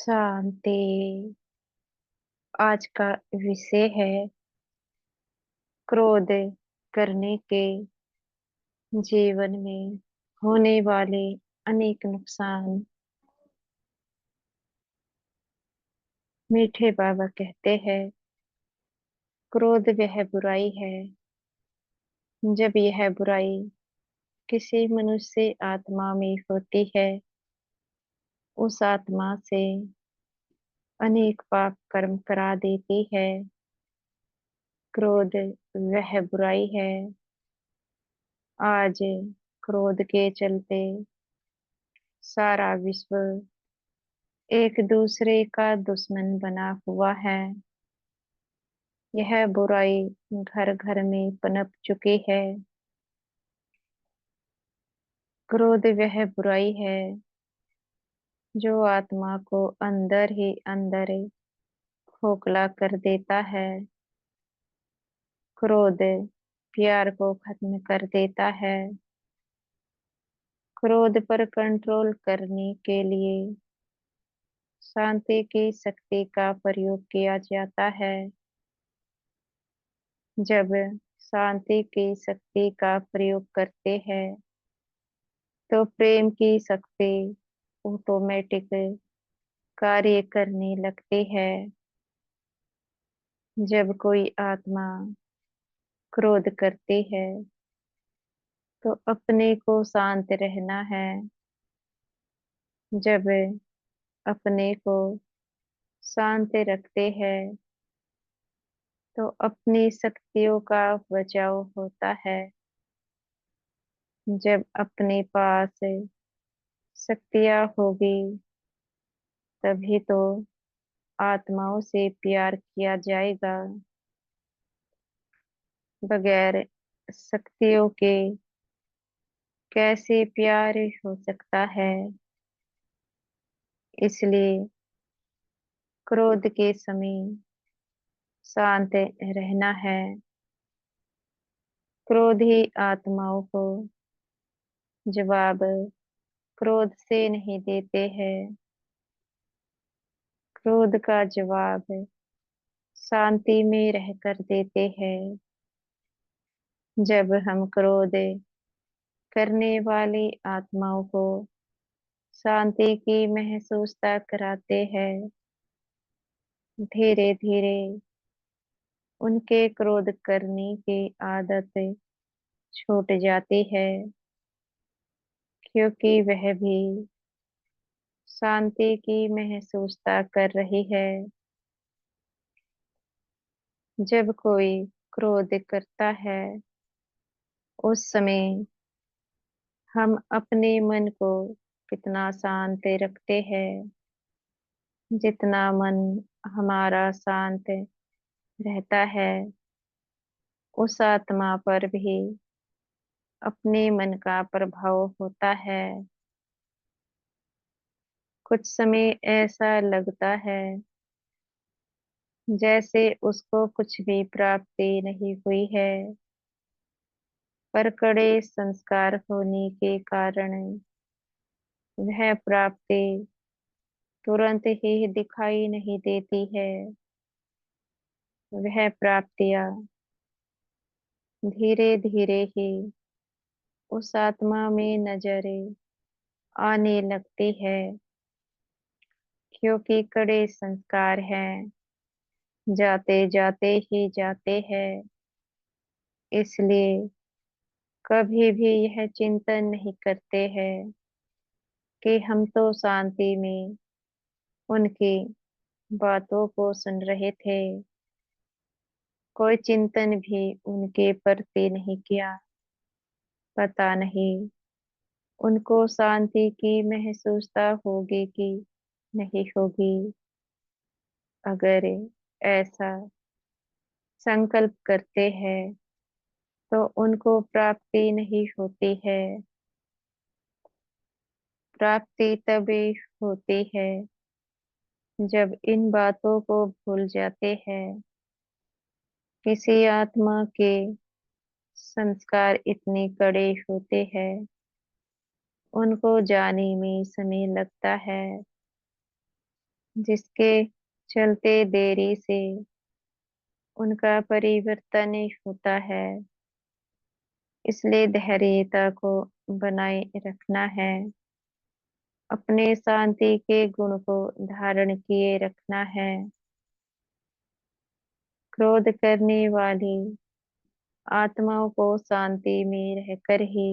शांति आज का विषय है। क्रोध करने के जीवन में होने वाले अनेक नुकसान। मीठे बाबा कहते हैं, क्रोध वह बुराई है। जब यह बुराई किसी मनुष्य आत्मा में होती है, उस आत्मा से अनेक पाप कर्म करा देती है। क्रोध वह बुराई है। आज क्रोध के चलते सारा विश्व एक दूसरे का दुश्मन बना हुआ है। यह बुराई घर घर में पनप चुकी है। क्रोध वह बुराई है जो आत्मा को अंदर ही अंदर खोखला कर देता है। क्रोध प्यार को खत्म कर देता है। क्रोध पर कंट्रोल करने के लिए शांति की शक्ति का प्रयोग किया जाता है। जब शांति की शक्ति का प्रयोग करते हैं तो प्रेम की शक्ति ऑटोमेटिक कार्य करने लगती है। जब कोई आत्मा क्रोध करती है तो अपने को शांत रहना है। जब अपने को शांत रखते हैं तो अपनी शक्तियों का बचाव होता है। जब अपने पास शक्तियां होगी तभी तो आत्माओं से प्यार किया जाएगा। बगैर शक्तियों के कैसे प्यार हो सकता है। इसलिए क्रोध के समय शांत रहना है। क्रोध ही आत्माओं को जवाब क्रोध से नहीं देते हैं। क्रोध का जवाब शांति में रहकर देते हैं। जब हम क्रोध करने वाली आत्माओं को शांति की महसूसता कराते हैं, धीरे धीरे उनके क्रोध करने की आदत छूट जाती है, क्योंकि वह भी शांति की महसूसता कर रही है। जब कोई क्रोध करता है उस समय हम अपने मन को कितना शांत रखते हैं। जितना मन हमारा शांत रहता है उस आत्मा पर भी अपने मन का प्रभाव होता है। कुछ समय ऐसा लगता है जैसे उसको कुछ भी प्राप्ति नहीं हुई है, पर कड़े संस्कार होने के कारण वह प्राप्ति तुरंत ही दिखाई नहीं देती है। वह प्राप्तियां धीरे धीरे ही उस आत्मा में नजर आने लगती है, क्योंकि कड़े संस्कार हैं, जाते जाते ही जाते हैं। इसलिए कभी भी यह चिंतन नहीं करते हैं कि हम तो शांति में उनकी बातों को सुन रहे थे। कोई चिंतन भी उनके प्रति नहीं किया। पता नहीं उनको शांति की महसूसता होगी कि नहीं होगी। अगर ऐसा संकल्प करते हैं तो उनको प्राप्ति नहीं होती है। प्राप्ति तभी होती है जब इन बातों को भूल जाते हैं। किसी आत्मा के संस्कार इतने कड़े होते हैं, उनको जाने में समय लगता है। जिसके चलते देरी से उनका परिवर्तन होता है। इसलिए धैर्यता को बनाए रखना है। अपने शांति के गुण को धारण किए रखना है। क्रोध करने वाली आत्माओं को शांति में रहकर ही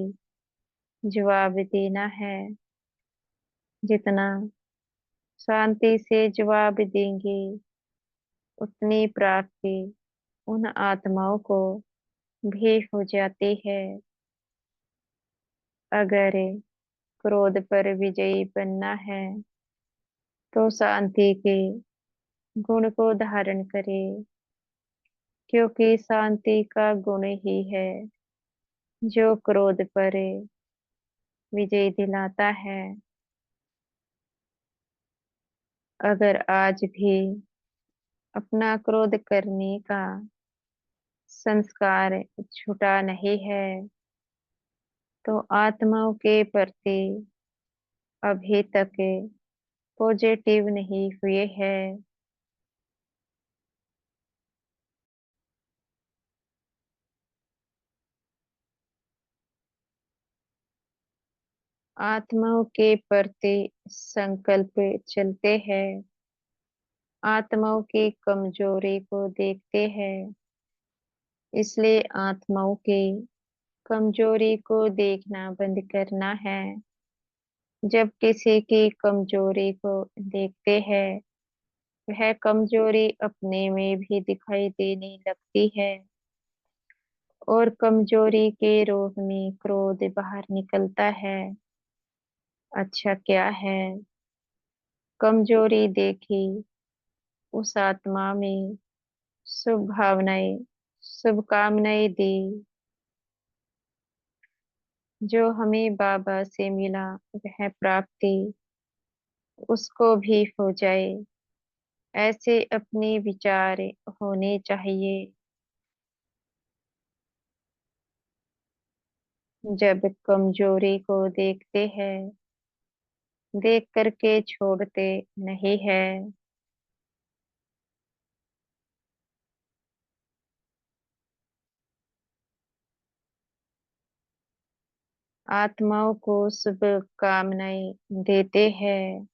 जवाब देना है। जितना शांति से जवाब देंगे उतनी प्राप्ति उन आत्माओं को भी हो जाती है। अगर क्रोध पर विजयी बनना है तो शांति के गुण को धारण करे, क्योंकि शांति का गुण ही है जो क्रोध पर विजय दिलाता है। अगर आज भी अपना क्रोध करने का संस्कार छूटा नहीं है तो आत्माओं के प्रति अभी तक पॉजिटिव नहीं हुए हैं। आत्माओं के प्रति संकल्प चलते हैं। आत्माओं की कमजोरी को देखते हैं। इसलिए आत्माओं की कमजोरी को देखना बंद करना है। जब किसी की कमजोरी को देखते हैं वह कमजोरी अपने में भी दिखाई देने लगती है और कमजोरी के रूप में क्रोध बाहर निकलता है। अच्छा क्या है, कमजोरी देखी उस आत्मा में शुभ भावनाएं, शुभकामनाएं दी। जो हमें बाबा से मिला वह प्राप्ति उसको भी हो जाए, ऐसे अपने विचार होने चाहिए। जब कमजोरी को देखते हैं देख करके छोड़ते नहीं है। आत्माओं को शुभ कामनाएं देते हैं,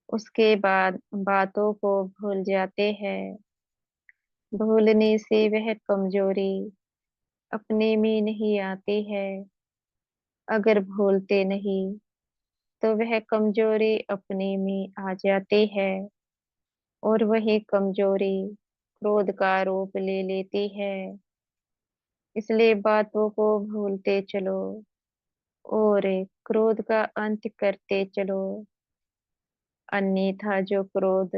उसके बाद बातों को भूल जाते हैं। भूलने से वह कमजोरी अपने में नहीं आती है। अगर भूलते नहीं तो वह कमजोरी अपने में आ जाती है और वही कमजोरी क्रोध का रूप ले लेती है। इसलिए बातों को भूलते चलो और क्रोध का अंत करते चलो। अन्यथा जो क्रोध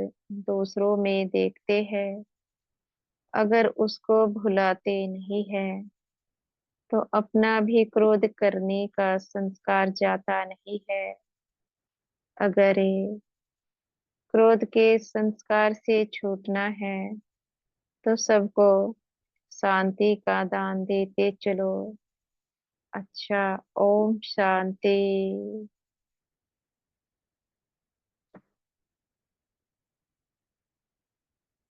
दूसरों में देखते हैं अगर उसको भुलाते नहीं है तो अपना भी क्रोध करने का संस्कार जाता नहीं है। अगर ये क्रोध के संस्कार से छूटना है तो सबको शांति का दान देते चलो। अच्छा, ओम शांति।